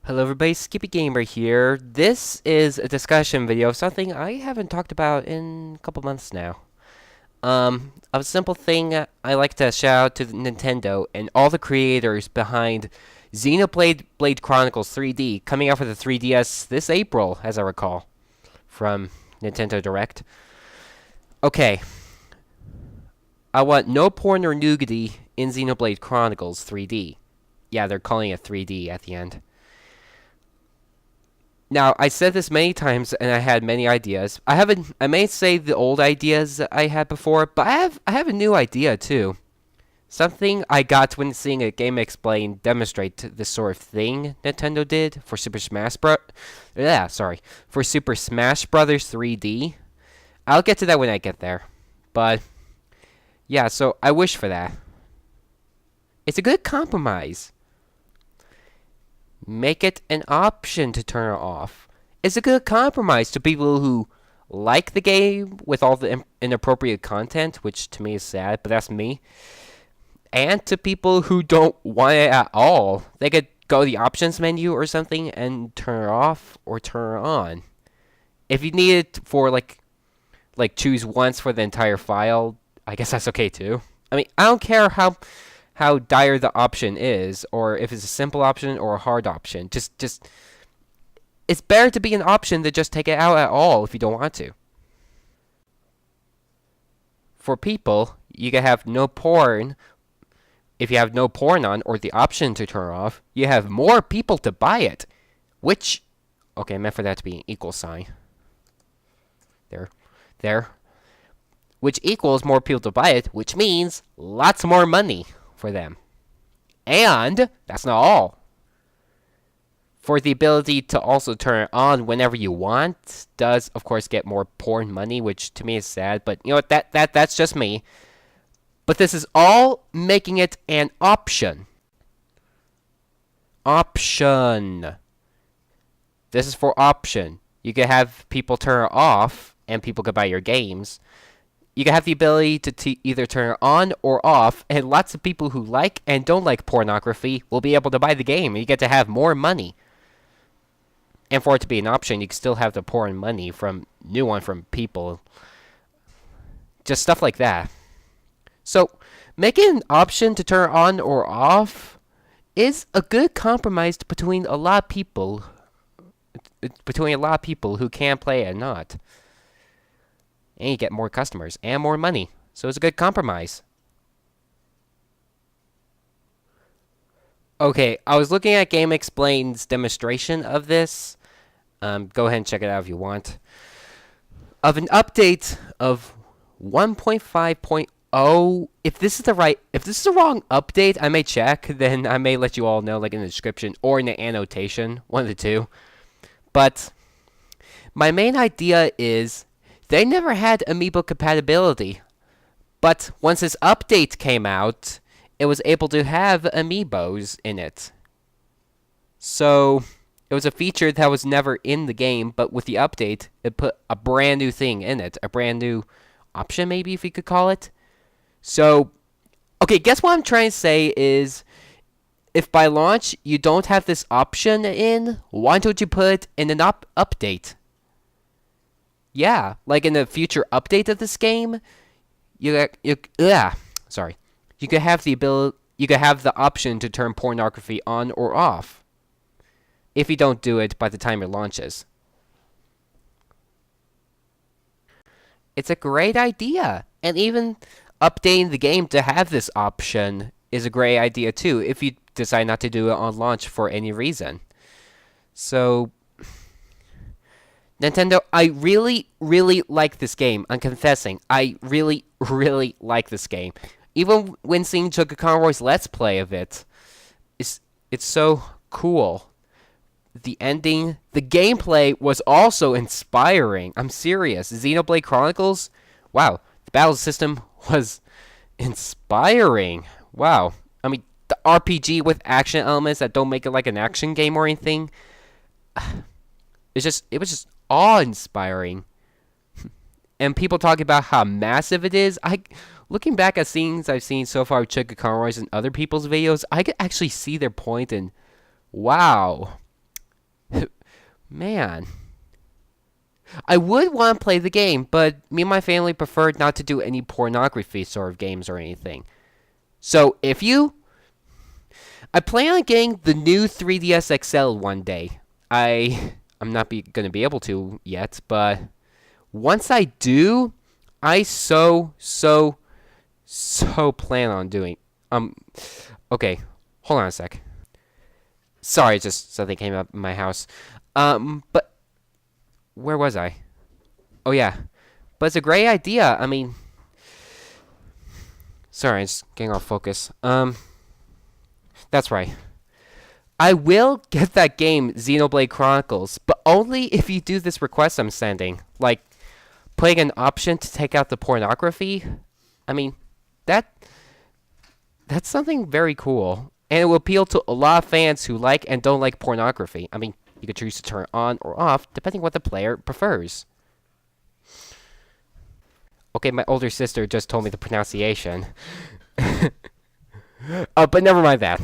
Hello everybody, Skippy Gamer here. This is a discussion video of something I haven't talked about in a couple months now. A simple thing I like to shout out to Nintendo and all the creators behind Xenoblade Chronicles 3D coming out for the 3DS this April, as I recall, from Nintendo Direct. Okay, I want no porn or nudity in Xenoblade Chronicles 3D. Yeah, they're calling it 3D at the end. Now, I said this many times, and I had many ideas. I may say the old ideas I had before, but I have a new idea too. Something I got when seeing a Game Explain demonstrate this sort of thing Nintendo did for for Super Smash Brothers 3D. I'll get to that when I get there. But yeah, so I wish for that. It's a good compromise. Make it an option to turn it off. It's a good compromise to people who like the game with all the inappropriate content, which to me is sad, but that's me. And to people who don't want it at all. They could go to the options menu or something and turn it off or turn it on. If you need it for like choose once for the entire file, I guess that's okay too. I mean, I don't care how dire the option is, or if it's a simple option or a hard option. Just it's better to be an option than just take it out at all if you don't want to. For people, you can have no porn. If you have no porn on or the option to turn off, you have more people to buy it. Which, okay, I meant for that to be an equal sign. There. Which equals more people to buy it, which means lots more money for them. And that's not all. For the ability to also turn it on whenever you want does of course get more porn money, which to me is sad, but you know what, that's just me. But this is all making it an option. Option. This is for option. You can have people turn it off and people can buy your games. You can have the ability to either turn it on or off, and lots of people who like and don't like pornography will be able to buy the game, and you get to have more money. And for it to be an option, you can still have the porn money from new one from people. Just stuff like that. So, making an option to turn on or off is a good compromise between a lot of people. Between a lot of people who can play it and not. And you get more customers and more money. So it's a good compromise. Okay, I was looking at Game Explain's demonstration of this. Go ahead and check it out if you want. Of an update of 1.5.0. If this is the wrong update, I may check. Then I may let you all know, like in the description or in the annotation, one of the two. But my main idea is they never had Amiibo compatibility, but once this update came out, it was able to have Amiibos in it. So, it was a feature that was never in the game, but with the update, it put a brand new thing in it. A brand new option, maybe, if you could call it. So, okay, guess what I'm trying to say is, if by launch you don't have this option in, why don't you put it in an update? Yeah, like in the future update of this game, you could have the option to turn pornography on or off. If you don't do it by the time it launches. It's a great idea, and even updating the game to have this option is a great idea too, if you decide not to do it on launch for any reason. So, Nintendo, I really, really like this game. I'm confessing. I really, really like this game. Even when seeing Sugar Conroy's Let's Play of it, it's so cool. The ending, the gameplay was also inspiring. I'm serious. Xenoblade Chronicles, wow. The battle system was inspiring. Wow. I mean, the RPG with action elements that don't make it like an action game or anything. It was just awe-inspiring. And people talk about how massive it is. Looking back at scenes I've seen so far with Chica Conroy's and other people's videos, I could actually see their point and wow. Man. I would want to play the game, but me and my family preferred not to do any pornography sort of games or anything. So I plan on getting the new 3DS XL one day. I'm not gonna be able to yet, but once I do, I so plan on doing. Okay, hold on a sec. Sorry, just something came up in my house. But where was I? Oh yeah, but it's a great idea. I mean, sorry, I'm just getting off focus. That's right. I will get that game, Xenoblade Chronicles, but only if you do this request I'm sending. Like, putting an option to take out the pornography. I mean, that's something very cool. And it will appeal to a lot of fans who like and don't like pornography. I mean, you could choose to turn it on or off, depending what the player prefers. Okay, my older sister just told me the pronunciation. But never mind that.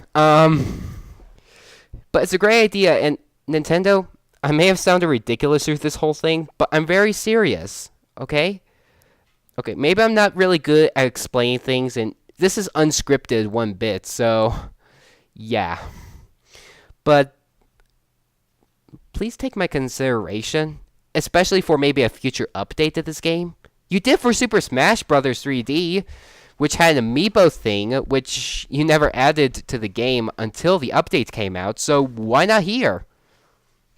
But it's a great idea, and Nintendo, I may have sounded ridiculous with this whole thing, but I'm very serious, okay? Okay, maybe I'm not really good at explaining things, and this is unscripted one bit, so yeah. But please take my consideration, especially for maybe a future update to this game. You did for Super Smash Bros. 3D, which had an amiibo thing, which you never added to the game until the update came out, so why not here?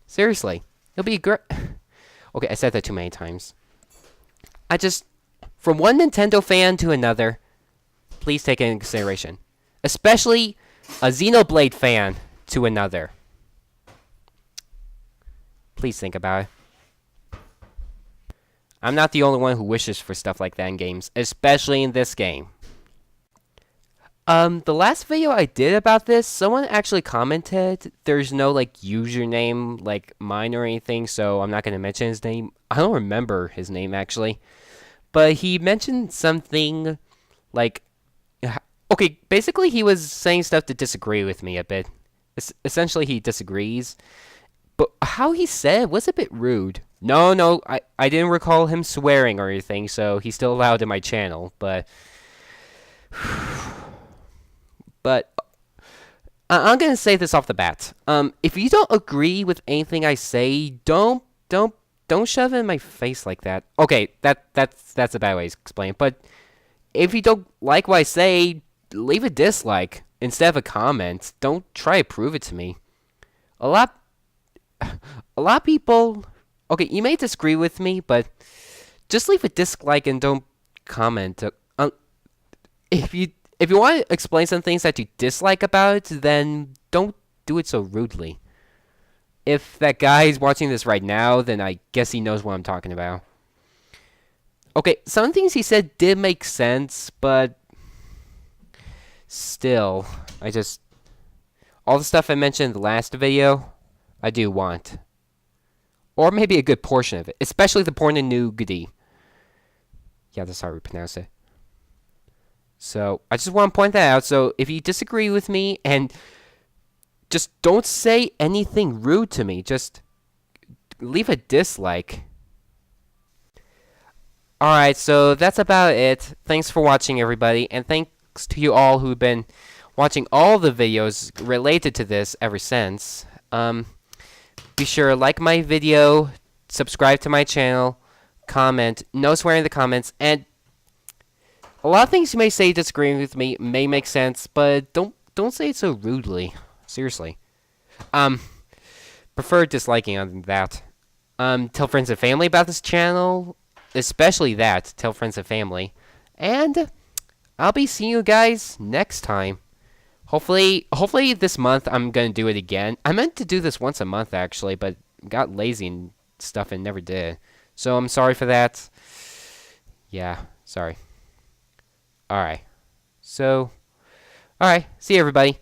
Seriously. It'll be great. Okay, I said that too many times. From one Nintendo fan to another, please take it into consideration. Especially a Xenoblade fan to another. Please think about it. I'm not the only one who wishes for stuff like that in games, especially in this game. The last video I did about this, someone actually commented there's no, like, username, like, mine or anything, so I'm not going to mention his name. I don't remember his name, actually. But he mentioned something, like, okay, basically he was saying stuff to disagree with me a bit. Essentially, he disagrees. But how he said was a bit rude. No, I didn't recall him swearing or anything, so he's still allowed in my channel, but I'm gonna say this off the bat. If you don't agree with anything I say, don't shove it in my face like that. Okay, that's a bad way to explain it, but if you don't like what I say, leave a dislike instead of a comment. Don't try to prove it to me. A lot of people. Okay, you may disagree with me, but just leave a dislike and don't comment. If you want to explain some things that you dislike about it, then don't do it so rudely. If that guy is watching this right now, then I guess he knows what I'm talking about. Okay, some things he said did make sense, but still, all the stuff I mentioned in the last video, I do want. Or maybe a good portion of it, especially the porn and nudity. Yeah, that's how we pronounce it. So, I just want to point that out. So, if you disagree with me, and just don't say anything rude to me, just leave a dislike. Alright, so that's about it. Thanks for watching, everybody, and thanks to you all who've been watching all the videos related to this ever since. Be sure to like my video, subscribe to my channel, comment, no swearing in the comments, and a lot of things you may say disagreeing with me may make sense, but don't say it so rudely. Seriously. Prefer disliking on that. Tell friends and family about this channel, especially that. Tell friends and family. And I'll be seeing you guys next time. Hopefully this month I'm going to do it again. I meant to do this once a month, actually, but got lazy and stuff and never did. So I'm sorry for that. Yeah, sorry. Alright. So, alright. See you, everybody.